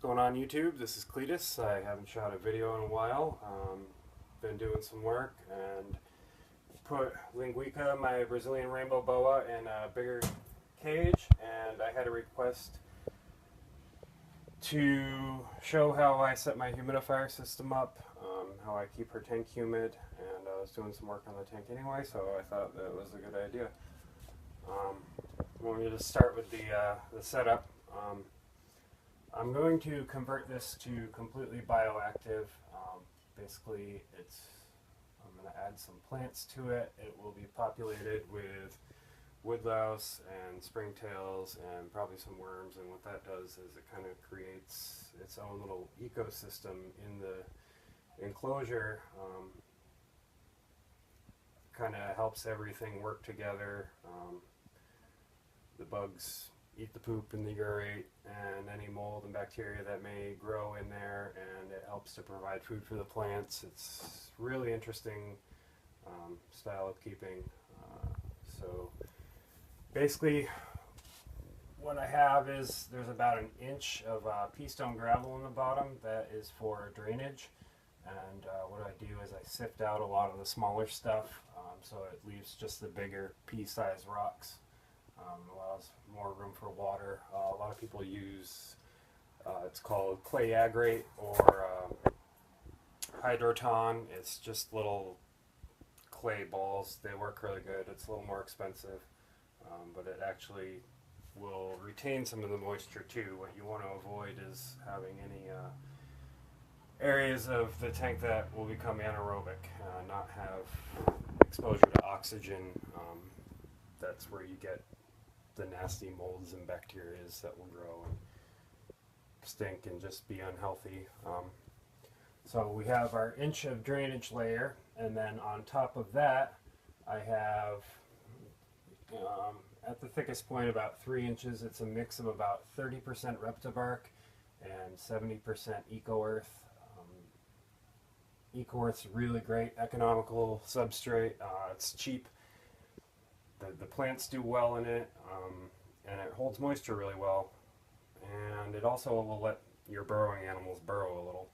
going on YouTube? This is Cletus. I haven't shot a video in a while. Been doing some work and put Linguica, my Brazilian rainbow boa, in a bigger cage, and I had a request to show how I set my humidifier system up, how I keep her tank humid, and I was doing some work on the tank anyway, so I thought that was a good idea. I want me to start with the setup. I'm going to convert this to completely bioactive. Basically, I'm going to add some plants to it. It will be populated with woodlouse and springtails and probably some worms, and what that does is it kind of creates its own little ecosystem in the enclosure. Kind of helps everything work together. The bugs eat the poop and the urate and any mold and bacteria that may grow in there, and it helps to provide food for the plants. It's really interesting style of keeping. So basically what I have is there's about an inch of pea stone gravel in the bottom that is for drainage, and what I do is I sift out a lot of the smaller stuff, so it leaves just the bigger pea-sized rocks. Allows more room for water. A lot of people use, it's called clay aggregate or hydroton. It's just little clay balls. They work really good. It's a little more expensive, but it actually will retain some of the moisture too. What you want to avoid is having any areas of the tank that will become anaerobic, not have exposure to oxygen. That's where you get the nasty molds and bacteria that will grow and stink and just be unhealthy. So we have our inch of drainage layer, and then on top of that I have at the thickest point about 3 inches. It's a mix of about 30% Reptibark and 70% Eco-Earth. Eco-Earth's really great economical substrate. It's cheap. The plants do well in it, and it holds moisture really well, and it also will let your burrowing animals burrow a little.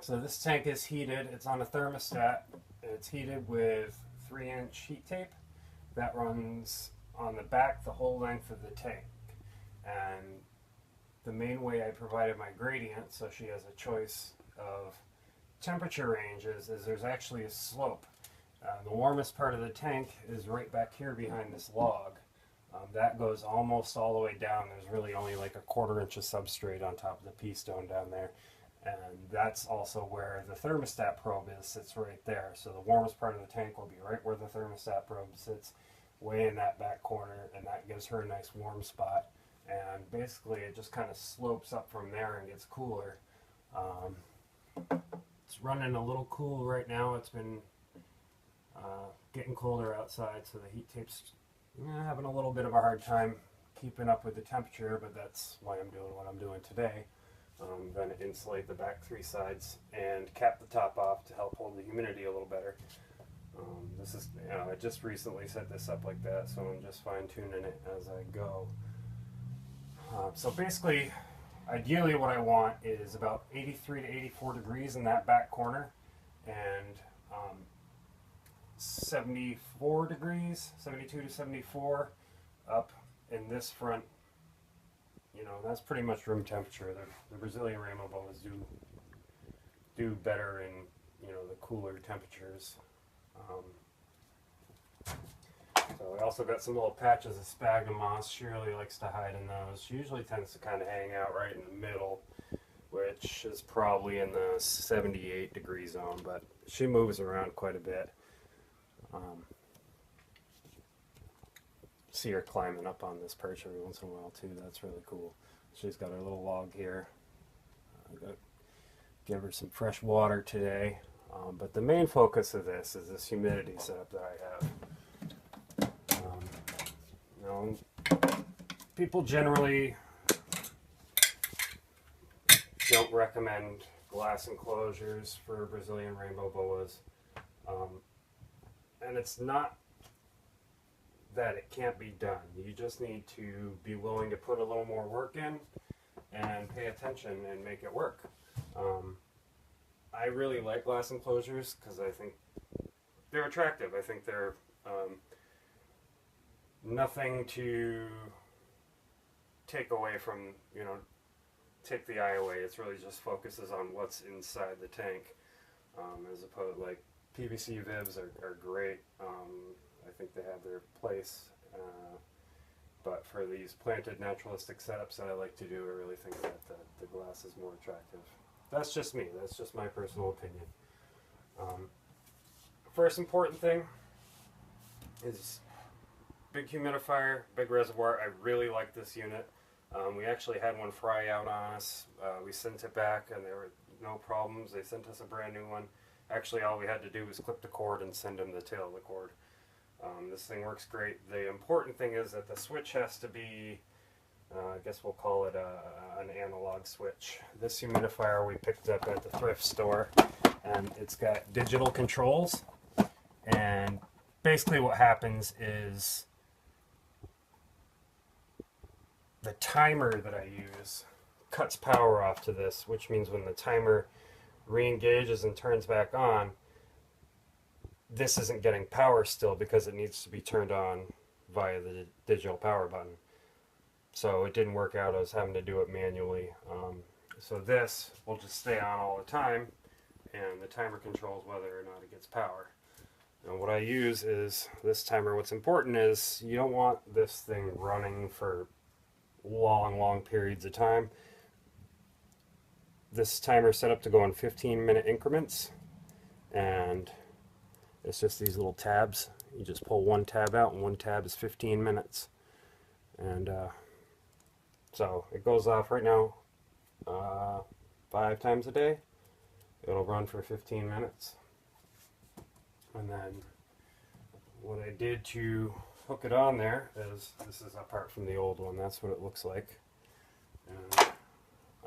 So this tank is heated. It's on a thermostat. It's heated with 3-inch heat tape that runs on the back the whole length of the tank. And the main way I provided my gradient, so she has a choice of temperature ranges, is there's actually a slope. The warmest part of the tank is right back here behind this log. That goes almost all the way down. There's really only like a 1/4 inch of substrate on top of the pea stone down there. And that's also where the thermostat probe is, sits right there. So the warmest part of the tank will be right where the thermostat probe sits, way in that back corner, and that gives her a nice warm spot. And basically it just kind of slopes up from there and gets cooler. It's running a little cool right now. It's been getting colder outside, so the heat tape's having a little bit of a hard time keeping up with the temperature, but that's why I'm doing what I'm doing today. I'm going to insulate the back 3 sides and cap the top off to help hold the humidity a little better. This is, I just recently set this up like that, so I'm just fine-tuning it as I go. So basically, ideally what I want is about 83 to 84 degrees in that back corner, and 74 degrees, 72 to 74 up in this front. That's pretty much room temperature. The Brazilian rainbow boas do better in the cooler temperatures. So we also got some little patches of sphagnum moss. She really likes to hide in those. She usually tends to kind of hang out right in the middle, which is probably in the 78 degree zone, but she moves around quite a bit. See her climbing up on this perch every once in a while too. That's really cool. She's got her little log here. I gotta give her some fresh water today. But the main focus of this is this humidity setup that I have. People generally don't recommend glass enclosures for Brazilian rainbow boas. And it's not that it can't be done. You just need to be willing to put a little more work in and pay attention and make it work. I really like glass enclosures because I think they're attractive. I think they're nothing to take away from, take the eye away. It's really just focuses on what's inside the tank, as opposed, like, PVC vivs are great. I think they have their place, but for these planted naturalistic setups that I like to do, I really think that the glass is more attractive. That's just me. That's just my personal opinion. First important thing is big humidifier, big reservoir. I really like this unit. We actually had one fry out on us. We sent it back and there were no problems. They sent us a brand new one. Actually, all we had to do was clip the cord and send them the tail of the cord. This thing works great. The important thing is that the switch has to be, I guess we'll call it an analog switch. This humidifier we picked up at the thrift store, and it's got digital controls. And basically what happens is the timer that I use cuts power off to this, which means when the timer re-engages and turns back on, this isn't getting power still because it needs to be turned on via the digital power button. So it didn't work out. I was having to do it manually. So this will just stay on all the time, and the timer controls whether or not it gets power. And what I use is this timer. What's important is you don't want this thing running for long periods of time. This timer is set up to go in 15-minute increments, and it's just these little tabs. You just pull one tab out, and one tab is 15 minutes. And so it goes off right now 5 times a day. It'll run for 15 minutes. And then what I did to hook it on there is, this is apart from the old one, that's what it looks like. And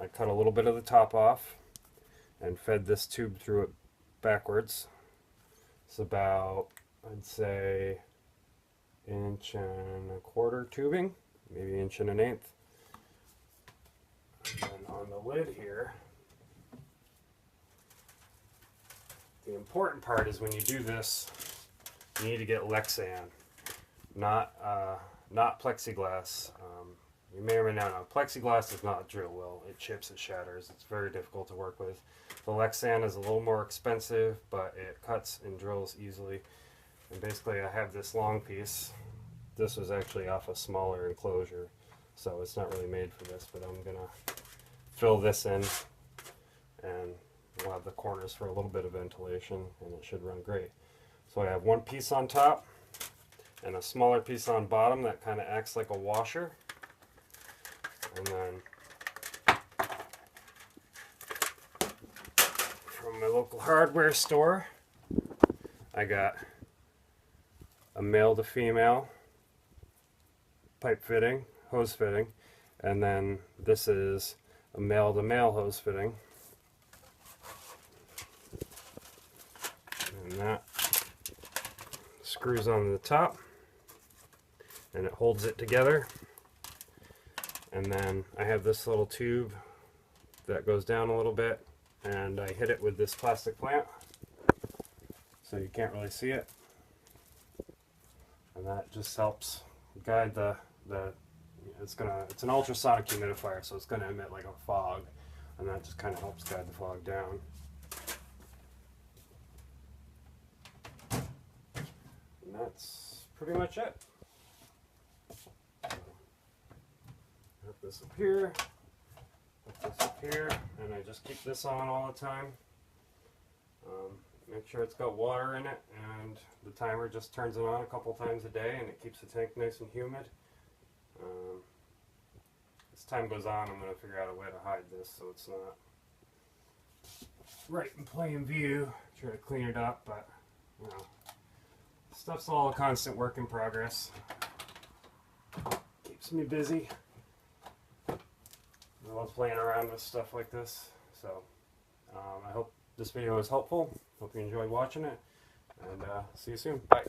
I cut a little bit of the top off and fed this tube through it backwards. It's about, I'd say, 1.25 inch tubing, maybe 1 1/8 inch. And then on the lid here, the important part is when you do this, you need to get Lexan, not plexiglass. You may or may not know, plexiglass does not drill well. It chips, it shatters. It's very difficult to work with. The Lexan is a little more expensive, but it cuts and drills easily. And basically I have this long piece. This was actually off a smaller enclosure, so it's not really made for this, but I'm gonna fill this in, and we'll have the corners for a little bit of ventilation, and it should run great. So I have one piece on top and a smaller piece on bottom that kind of acts like a washer. And then from my local hardware store, I got a male to female pipe fitting, hose fitting, and then this is a male to male hose fitting. And that screws on the top and it holds it together. And then I have this little tube that goes down a little bit, and I hit it with this plastic plant so you can't really see it, and that just helps guide it's an ultrasonic humidifier, so it's gonna emit like a fog, and that just kind of helps guide the fog down. And that's pretty much it. Put this up here, put this up here, and I just keep this on all the time. Make sure it's got water in it, and the timer just turns it on a couple times a day, and it keeps the tank nice and humid. As time goes on, I'm going to figure out a way to hide this so it's not right in plain view. Try to clean it up, but you know, stuff's all a constant work in progress. Keeps me busy. I love playing around with stuff like this, so I hope this video was helpful. Hope you enjoyed watching it, and see you soon. Bye.